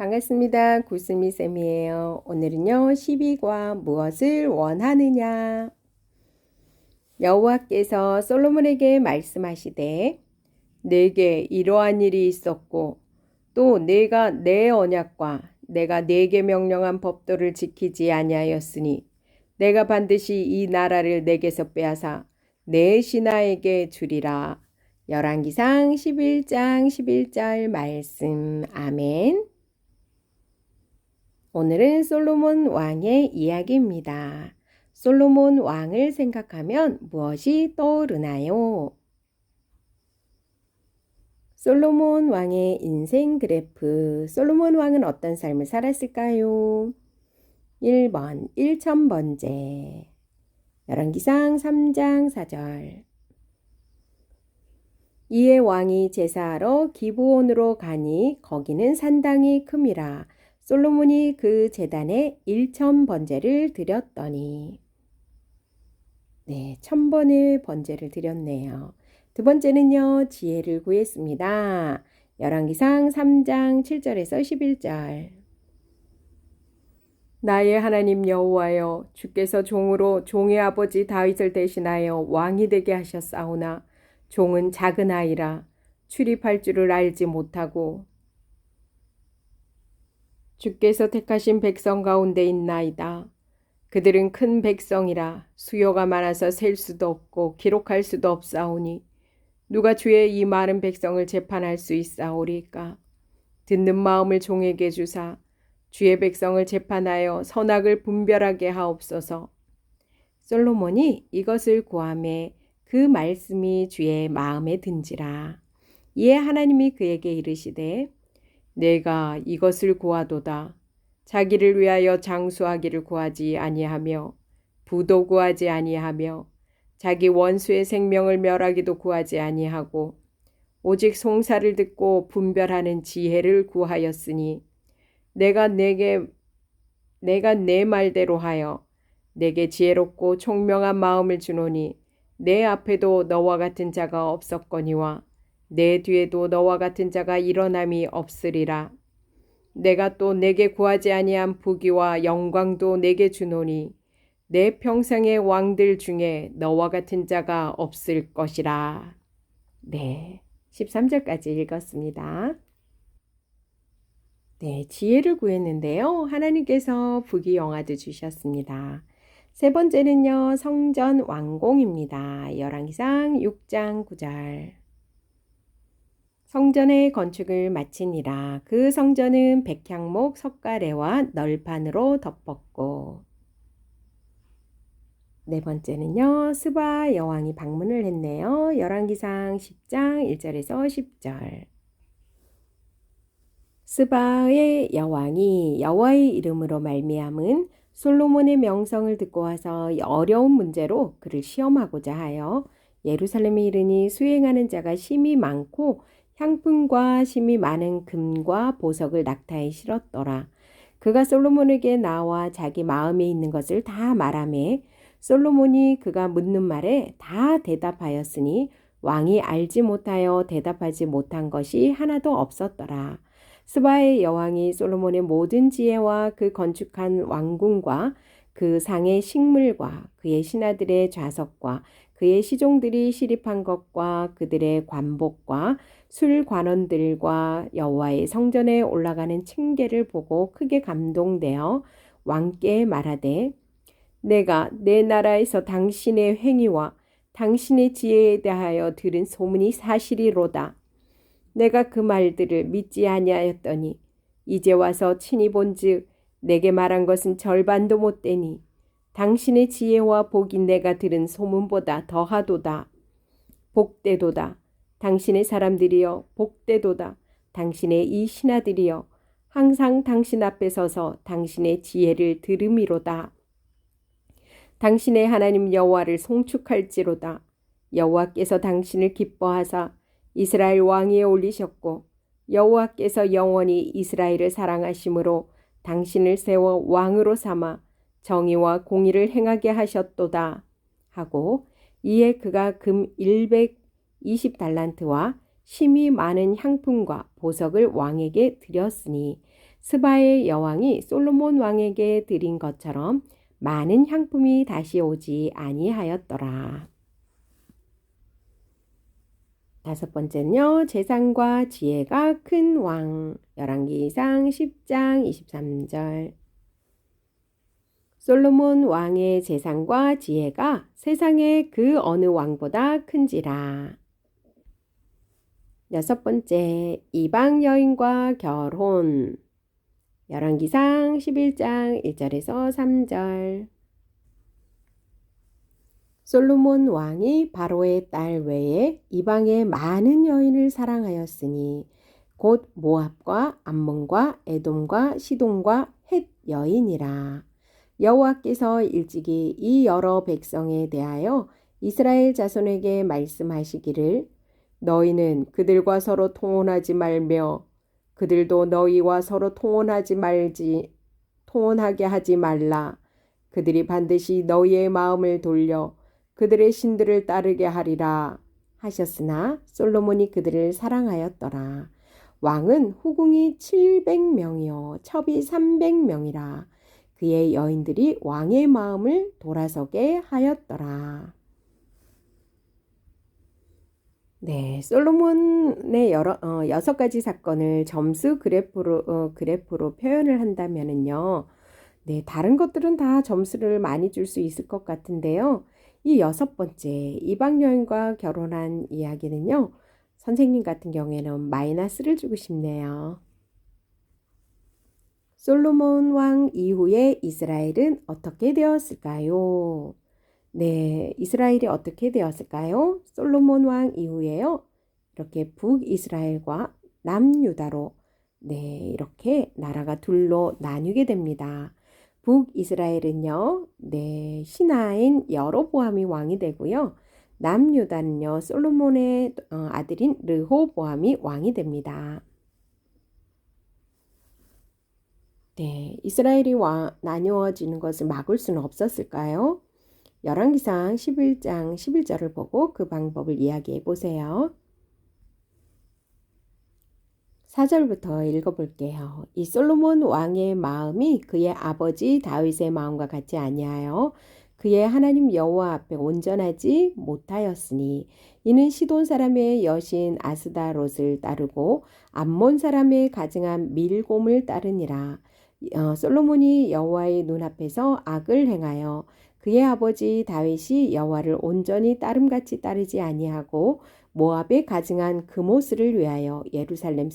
반갑습니다. 구스미쌤이에요. 오늘은요, 12과 무엇을 원하느냐? 여호와께서 솔로몬에게 말씀하시되, 내게 이러한 일이 있었고, 또 내가 내 언약과 내가 내게 명령한 법도를 지키지 아니하였으니, 내가 반드시 이 나라를 내게서 빼앗아 내 신하에게 주리라. 열왕기상 11장 11절 말씀. 아멘. 오늘은 솔로몬 왕의 이야기입니다. 솔로몬 왕을 생각하면 무엇이 떠오르나요? 솔로몬 왕의 인생 그래프. 솔로몬 왕은 어떤 삶을 살았을까요? 1번 1000번째. 열왕기상 3장 4절. 이에 왕이 제사하러 기브온으로 가니 거기는 산당이 큼이라. 솔로몬이 그 제단에 1000번제를 드렸더니 1000번의 번제를 드렸네요. 두 번째는요, 지혜를 구했습니다. 열왕기상 3장 7절에서 11절. 나의 하나님 여호와여, 주께서 종으로 종의 아버지 다윗을 대신하여 왕이 되게 하셨사오나 종은 작은 아이라 출입할 줄을 알지 못하고 주께서 택하신 백성 가운데 있나이다. 그들은 큰 백성이라 수요가 많아서 셀 수도 없고 기록할 수도 없사오니 누가 주의 이 많은 백성을 재판할 수 있사오리까? 듣는 마음을 종에게 주사 주의 백성을 재판하여 선악을 분별하게 하옵소서. 솔로몬이 이것을 구하매 그 말씀이 주의 마음에 든지라. 이에 하나님이 그에게 이르시되 내가 이것을 구하도다. 자기를 위하여 장수하기를 구하지 아니하며 부도 구하지 아니하며 자기 원수의 생명을 멸하기도 구하지 아니하고 오직 송사를 듣고 분별하는 지혜를 구하였으니 내가 내 말대로 하여 내게 지혜롭고 총명한 마음을 주노니 내 앞에도 너와 같은 자가 없었거니와 내 뒤에도 너와 같은 자가 일어남이 없으리라. 내가 또 내게 구하지 아니한 부귀와 영광도 내게 주노니 내 평생의 왕들 중에 너와 같은 자가 없을 것이라. 13절까지 읽었습니다. 지혜를 구했는데요. 하나님께서 부귀 영화도 주셨습니다. 세 번째는요, 성전 완공입니다. 열왕기상 6장 9절. 성전의 건축을 마치니라. 그 성전은 백향목 석가래와 널판으로 덮었고. 네 번째는요, 스바 여왕이 방문을 했네요. 열왕기상 10장 1절에서 10절. 스바의 여왕이 여호와의 이름으로 말미암은 솔로몬의 명성을 듣고 와서 어려운 문제로 그를 시험하고자 하여 예루살렘에 이르니 수행하는 자가 심히 많고 향품과 심이 많은 금과 보석을 낙타에 실었더라. 그가 솔로몬에게 나와 자기 마음에 있는 것을 다 말하매 솔로몬이 그가 묻는 말에 다 대답하였으니 왕이 알지 못하여 대답하지 못한 것이 하나도 없었더라. 스바의 여왕이 솔로몬의 모든 지혜와 그 건축한 왕궁과 그 상의 식물과 그의 신하들의 좌석과 그의 시종들이 시립한 것과 그들의 관복과 술관원들과 여호와의 성전에 올라가는 층계를 보고 크게 감동되어 왕께 말하되 내가 내 나라에서 당신의 행위와 당신의 지혜에 대하여 들은 소문이 사실이로다. 내가 그 말들을 믿지 아니하였더니 이제 와서 친히 본즉 내게 말한 것은 절반도 못 되니 당신의 지혜와 복이 내가 들은 소문보다 더하도다. 복되도다. 당신의 사람들이여 복되도다. 당신의 이 신하들이여 항상 당신 앞에 서서 당신의 지혜를 들음이로다. 당신의 하나님 여호와를 송축할지로다. 여호와께서 당신을 기뻐하사 이스라엘 왕위에 올리셨고 여호와께서 영원히 이스라엘을 사랑하심으로 당신을 세워 왕으로 삼아 정의와 공의를 행하게 하셨도다 하고 이에 그가 금 120달란트와 심이 많은 향품과 보석을 왕에게 드렸으니 스바의 여왕이 솔로몬 왕에게 드린 것처럼 많은 향품이 다시 오지 아니하였더라. 다섯 번째는요. 재산과 지혜가 큰 왕. 열왕기상 10장 23절. 솔로몬 왕의 재산과 지혜가 세상의 그 어느 왕보다 큰지라. 여섯 번째, 이방 여인과 결혼. 열왕기상 11장 1절에서 3절. 솔로몬 왕이 바로의 딸 외에 이방의 많은 여인을 사랑하였으니 곧 모압과 암몬과 에돔과 시돈과 헷 여인이라. 여호와께서 일찍이 이 여러 백성에 대하여 이스라엘 자손에게 말씀하시기를 너희는 그들과 서로 통혼하지 말며 그들도 너희와 서로 통혼하게 하지 말라. 그들이 반드시 너희의 마음을 돌려 그들의 신들을 따르게 하리라 하셨으나 솔로몬이 그들을 사랑하였더라. 왕은 후궁이 700명이요 첩이 300명이라. 그의 여인들이 왕의 마음을 돌아서게 하였더라. 네, 솔로몬의 여섯 가지 사건을 점수 그래프로 표현을 한다면은요. 네, 다른 것들은 다 점수를 많이 줄 수 있을 것 같은데요. 이 여섯 번째 이방 여인과 결혼한 이야기는요. 선생님 같은 경우에는 마이너스를 주고 싶네요. 솔로몬 왕 이후에 이스라엘은 어떻게 되었을까요? 네, 이스라엘이 어떻게 되었을까요? 솔로몬 왕 이후에요. 이렇게 북이스라엘과 남유다로 이렇게 나라가 둘로 나뉘게 됩니다. 북이스라엘은요. 신하인 여로보암이 왕이 되고요. 남유다는요. 솔로몬의 아들인 르호보암이 왕이 됩니다. 이스라엘이 나누어지는 것을 막을 수는 없었을까요? 열왕기상 11장 11절을 보고 그 방법을 이야기해 보세요. 4절부터 읽어볼게요. 이 솔로몬 왕의 마음이 그의 아버지 다윗의 마음과 같지 아니하여 그의 하나님 여호와 앞에 온전하지 못하였으니 이는 시돈 사람의 여신 아스다롯을 따르고 암몬 사람의 가증한 밀곰을 따르니라. 솔로몬이 여호와의 눈앞에서 악을 행하여 그의 아버지 다윗이 여호와를 온전히 따름같이 따르지 아니하고 모압에 가증한 그모스를 위하여 예루살렘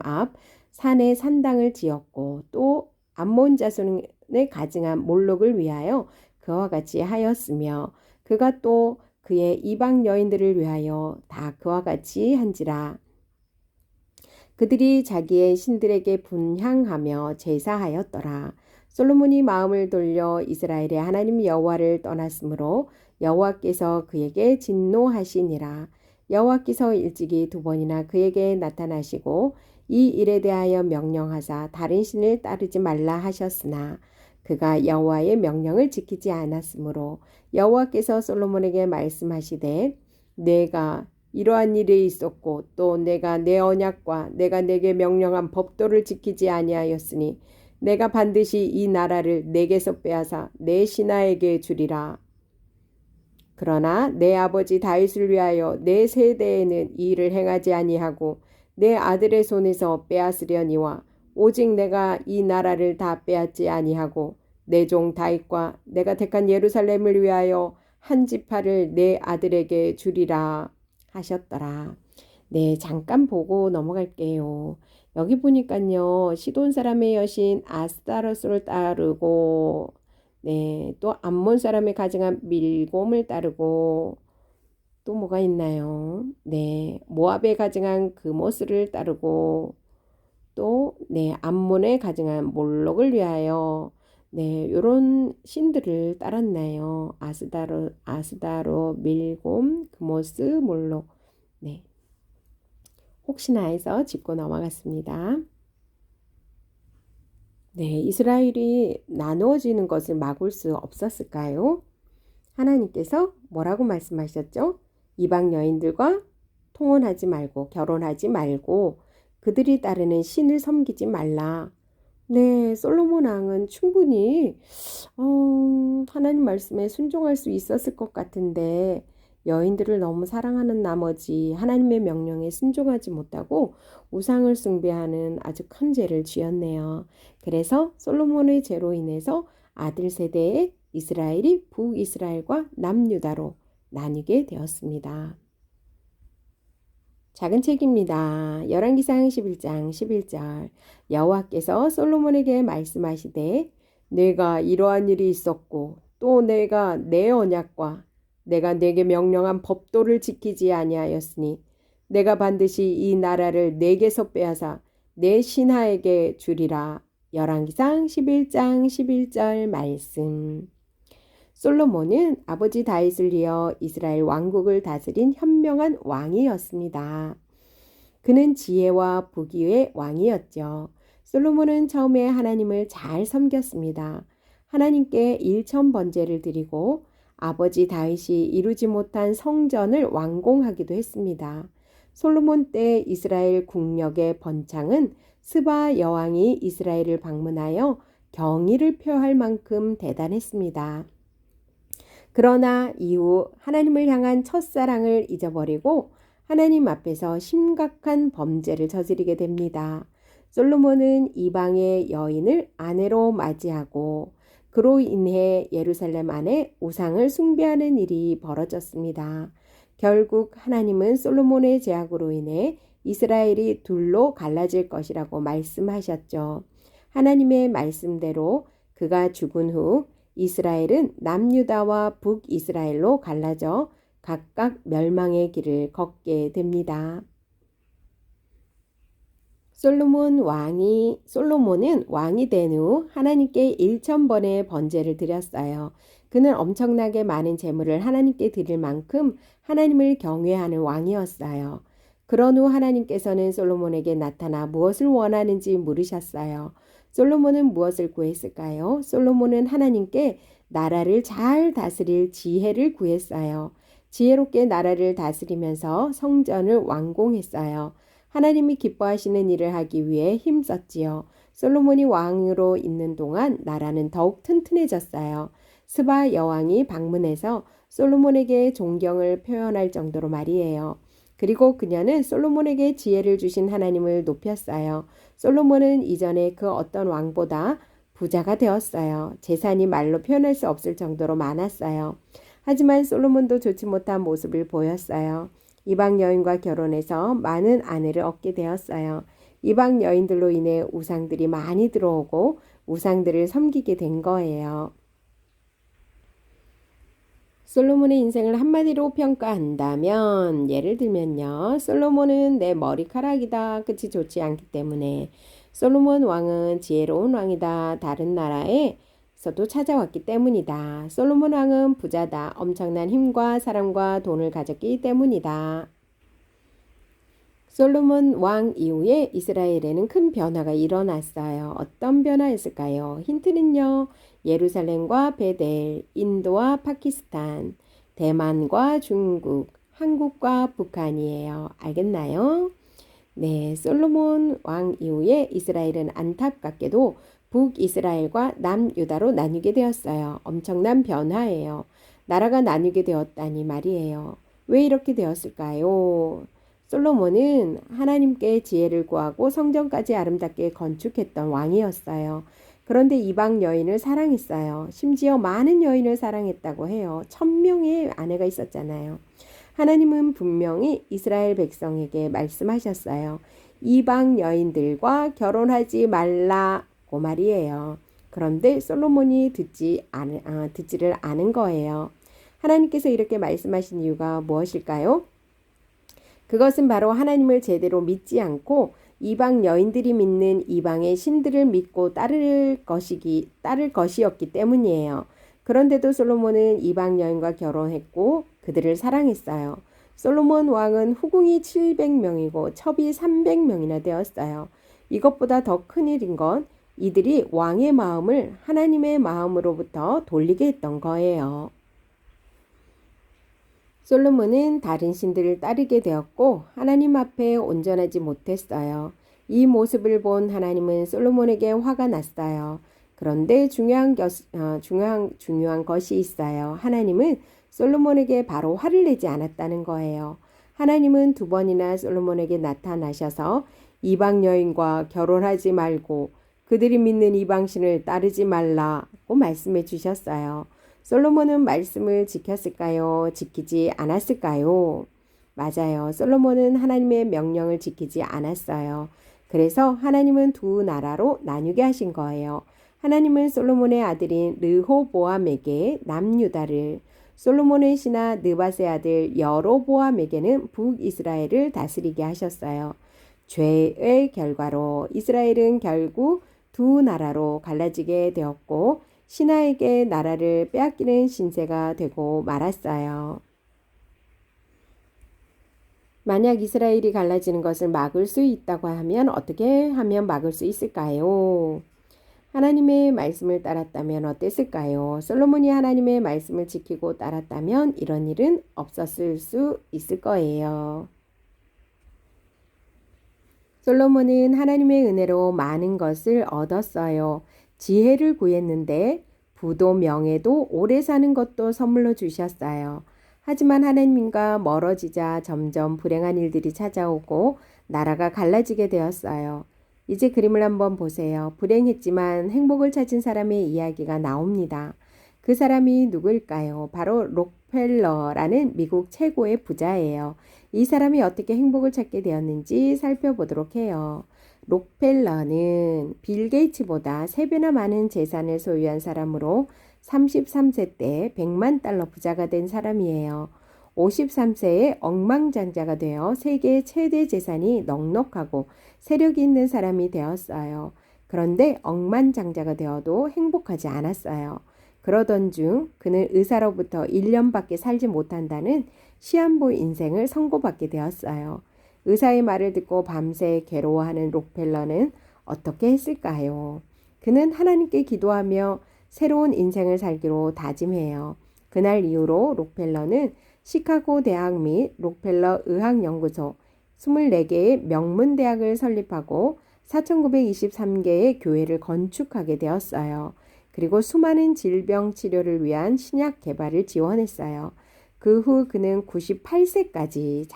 앞 산에 산당을 지었고 또 암몬 자손의 가증한 몰록을 위하여 그와 같이 하였으며 그가 또 그의 이방 여인들을 위하여 다 그와 같이 한지라. 그들이 자기의 신들에게 분향하며 제사하였더라. 솔로몬이 마음을 돌려 이스라엘의 하나님 여호와를 떠났으므로 여호와께서 그에게 진노하시니라. 여호와께서 일찍이 2번이나 그에게 나타나시고 이 일에 대하여 명령하사 다른 신을 따르지 말라 하셨으나 그가 여호와의 명령을 지키지 않았으므로 여호와께서 솔로몬에게 말씀하시되 내가 이러한 일이 있었고 또 내가 내 언약과 내가 내게 명령한 법도를 지키지 아니하였으니 내가 반드시 이 나라를 내게서 빼앗아 내 신하에게 주리라. 그러나 내 아버지 다윗을 위하여 내 세대에는 이 일을 행하지 아니하고 내 아들의 손에서 빼앗으려니와 오직 내가 이 나라를 다 빼앗지 아니하고 내 종 다윗과 내가 택한 예루살렘을 위하여 한 지파를 내 아들에게 주리라 하셨더라. 네, 잠깐 보고 넘어갈게요. 여기 보니까요. 시돈 사람의 여신 아스타롯을 따르고 또 암몬 사람의 가증한 밀곰을 따르고 또 뭐가 있나요? 모압의 가증한 그모스를 따르고 또 암몬의 가증한 몰록을 위하여 요런 신들을 따랐나요? 아스다로, 밀곰, 그모스, 몰록. 혹시나 해서 짚고 넘어갔습니다. 이스라엘이 나누어지는 것을 막을 수 없었을까요? 하나님께서 뭐라고 말씀하셨죠? 이방 여인들과 통혼하지 말고 결혼하지 말고 그들이 따르는 신을 섬기지 말라. 네, 솔로몬 왕은 충분히 하나님 말씀에 순종할 수 있었을 것 같은데 여인들을 너무 사랑하는 나머지 하나님의 명령에 순종하지 못하고 우상을 숭배하는 아주 큰 죄를 지었네요. 그래서 솔로몬의 죄로 인해서 아들 세대의 이스라엘이 북이스라엘과 남유다로 나뉘게 되었습니다. 작은 책입니다. 열왕기상 11장 11절 여호와께서 솔로몬에게 말씀하시되 내가 이러한 일이 있었고 또 내가 내 언약과 내가 내게 명령한 법도를 지키지 아니하였으니 내가 반드시 이 나라를 내게서 빼앗아 내 신하에게 주리라. 열왕기상 11장 11절 말씀. 솔로몬은 아버지 다윗을 이어 이스라엘 왕국을 다스린 현명한 왕이었습니다. 그는 지혜와 부귀의 왕이었죠. 솔로몬은 처음에 하나님을 잘 섬겼습니다. 하나님께 일천번제를 드리고 아버지 다윗이 이루지 못한 성전을 완공하기도 했습니다. 솔로몬 때 이스라엘 국력의 번창은 스바 여왕이 이스라엘을 방문하여 경의를 표할 만큼 대단했습니다. 그러나 이후 하나님을 향한 첫사랑을 잊어버리고 하나님 앞에서 심각한 범죄를 저지르게 됩니다. 솔로몬은 이방의 여인을 아내로 맞이하고 그로 인해 예루살렘 안에 우상을 숭배하는 일이 벌어졌습니다. 결국 하나님은 솔로몬의 죄악으로 인해 이스라엘이 둘로 갈라질 것이라고 말씀하셨죠. 하나님의 말씀대로 그가 죽은 후 이스라엘은 남유다와 북이스라엘로 갈라져 각각 멸망의 길을 걷게 됩니다. 솔로몬은 왕이 된 후 하나님께 1000번의 번제를 드렸어요. 그는 엄청나게 많은 제물을 하나님께 드릴 만큼 하나님을 경외하는 왕이었어요. 그런 후 하나님께서는 솔로몬에게 나타나 무엇을 원하는지 물으셨어요. 솔로몬은 무엇을 구했을까요? 솔로몬은 하나님께 나라를 잘 다스릴 지혜를 구했어요. 지혜롭게 나라를 다스리면서 성전을 완공했어요. 하나님이 기뻐하시는 일을 하기 위해 힘썼지요. 솔로몬이 왕으로 있는 동안 나라는 더욱 튼튼해졌어요. 스바 여왕이 방문해서 솔로몬에게 존경을 표현할 정도로 말이에요. 그리고 그녀는 솔로몬에게 지혜를 주신 하나님을 높였어요. 솔로몬은 이전에 그 어떤 왕보다 부자가 되었어요. 재산이 말로 표현할 수 없을 정도로 많았어요. 하지만 솔로몬도 좋지 못한 모습을 보였어요. 이방 여인과 결혼해서 많은 아내를 얻게 되었어요. 이방 여인들로 인해 우상들이 많이 들어오고 우상들을 섬기게 된 거예요. 솔로몬의 인생을 한마디로 평가한다면 예를 들면요. 솔로몬은 내 머리카락이다. 끝이 좋지 않기 때문에 솔로몬 왕은 지혜로운 왕이다. 다른 나라에서도 찾아왔기 때문이다. 솔로몬 왕은 부자다. 엄청난 힘과 사랑과 돈을 가졌기 때문이다. 솔로몬 왕 이후에 이스라엘에는 큰 변화가 일어났어요. 어떤 변화였을까요? 힌트는요. 예루살렘과 베델, 인도와 파키스탄, 대만과 중국, 한국과 북한이에요. 알겠나요? 네, 솔로몬 왕 이후에 이스라엘은 안타깝게도 북이스라엘과 남유다로 나뉘게 되었어요. 엄청난 변화예요. 나라가 나뉘게 되었다니 말이에요. 왜 이렇게 되었을까요? 솔로몬은 하나님께 지혜를 구하고 성전까지 아름답게 건축했던 왕이었어요. 그런데 이방 여인을 사랑했어요. 심지어 많은 여인을 사랑했다고 해요. 1000명의 아내가 있었잖아요. 하나님은 분명히 이스라엘 백성에게 말씀하셨어요. 이방 여인들과 결혼하지 말라고 말이에요. 그런데 솔로몬이 듣지를 않은 거예요. 하나님께서 이렇게 말씀하신 이유가 무엇일까요? 그것은 바로 하나님을 제대로 믿지 않고 이방 여인들이 믿는 이방의 신들을 믿고 따를 것이었기 때문이에요. 그런데도 솔로몬은 이방 여인과 결혼했고 그들을 사랑했어요. 솔로몬 왕은 후궁이 700명이고 첩이 300명이나 되었어요. 이것보다 더 큰일인 건 이들이 왕의 마음을 하나님의 마음으로부터 돌리게 했던 거예요. 솔로몬은 다른 신들을 따르게 되었고 하나님 앞에 온전하지 못했어요. 이 모습을 본 하나님은 솔로몬에게 화가 났어요. 그런데 중요한 것이 있어요. 하나님은 솔로몬에게 바로 화를 내지 않았다는 거예요. 하나님은 두 번이나 솔로몬에게 나타나셔서 이방 여인과 결혼하지 말고 그들이 믿는 이방신을 따르지 말라고 말씀해 주셨어요. 솔로몬은 말씀을 지켰을까요? 지키지 않았을까요? 맞아요. 솔로몬은 하나님의 명령을 지키지 않았어요. 그래서 하나님은 두 나라로 나뉘게 하신 거예요. 하나님은 솔로몬의 아들인 르호보암에게 남유다를, 솔로몬의 신하 느밧의 아들 여로보암에게는 북이스라엘을 다스리게 하셨어요. 죄의 결과로 이스라엘은 결국 두 나라로 갈라지게 되었고 신하에게 나라를 빼앗기는 신세가 되고 말았어요. 만약 이스라엘이 갈라지는 것을 막을 수 있다고 하면 어떻게 하면 막을 수 있을까요? 하나님의 말씀을 따랐다면 어땠을까요? 솔로몬이 하나님의 말씀을 지키고 따랐다면 이런 일은 없었을 수 있을 거예요. 솔로몬은 하나님의 은혜로 많은 것을 얻었어요. 지혜를 구했는데 부도 명예도 오래 사는 것도 선물로 주셨어요. 하지만 하나님과 멀어지자 점점 불행한 일들이 찾아오고 나라가 갈라지게 되었어요. 이제 그림을 한번 보세요. 불행했지만 행복을 찾은 사람의 이야기가 나옵니다. 그 사람이 누구일까요? 바로 록펠러라는 미국 최고의 부자예요. 이 사람이 어떻게 행복을 찾게 되었는지 살펴보도록 해요. 록펠러는 빌 게이츠보다 3배나 많은 재산을 소유한 사람으로 33세 때 100만 달러 부자가 된 사람이에요. 53세에 억만장자가 되어 세계 최대 재산이 넉넉하고 세력이 있는 사람이 되었어요. 그런데 억만장자가 되어도 행복하지 않았어요. 그러던 중 그는 의사로부터 1년밖에 살지 못한다는 시한부 인생을 선고받게 되었어요. 의사의 말을 듣고 밤새 괴로워하는 록펠러는 어떻게 했을까요? 그는 하나님께 기도하며 새로운 인생을 살기로 다짐해요. 그날 이후로 록펠러는 시카고 대학 및 록펠러 의학연구소 24개의 명문대학을 설립하고 4,923개의 교회를 건축하게 되었어요. 그리고 수많은 질병 치료를 위한 신약 개발을 지원했어요. 그 후 그는 98세까지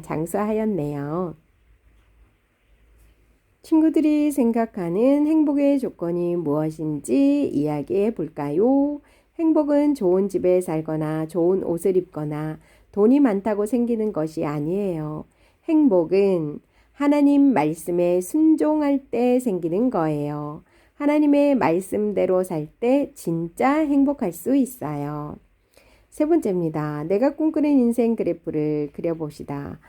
장수하였네요. 친구들이 생각하는 행복의 조건이 무엇인지 이야기해 볼까요? 행복은 좋은 집에 살거나 좋은 옷을 입거나 돈이 많다고 생기는 것이 아니에요. 행복은 하나님 말씀에 순종할 때 생기는 거예요. 하나님의 말씀대로 살 때 진짜 행복할 수 있어요. 세 번째입니다. 내가 꿈꾸는 인생 그래프를 그려봅시다.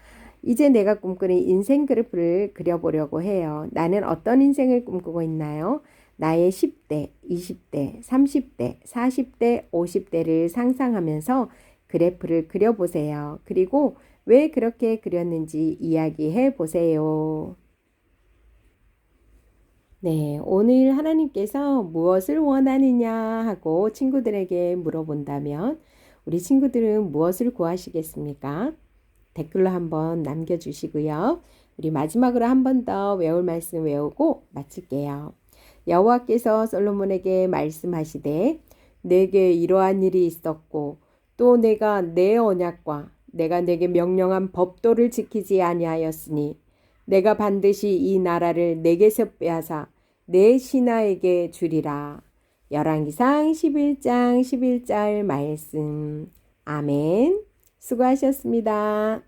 이제 내가 꿈꾸는 인생 그래프를 그려보려고 해요. 나는 어떤 인생을 꿈꾸고 있나요? 나의 10대, 20대, 30대, 40대, 50대를 상상하면서 그래프를 그려보세요. 그리고 왜 그렇게 그렸는지 이야기해 보세요. 네, 오늘 하나님께서 무엇을 원하느냐 하고 친구들에게 물어본다면 우리 친구들은 무엇을 구하시겠습니까? 댓글로 한번 남겨주시고요. 우리 마지막으로 한 번 더 외울 말씀 외우고 마칠게요. 여호와께서 솔로몬에게 말씀하시되 내게 이러한 일이 있었고 또 내가 내 언약과 내가 내게 명령한 법도를 지키지 아니하였으니 내가 반드시 이 나라를 내게서 빼앗아 내 신하에게 주리라. 열왕기상 11장 11절 말씀. 아멘. 수고하셨습니다.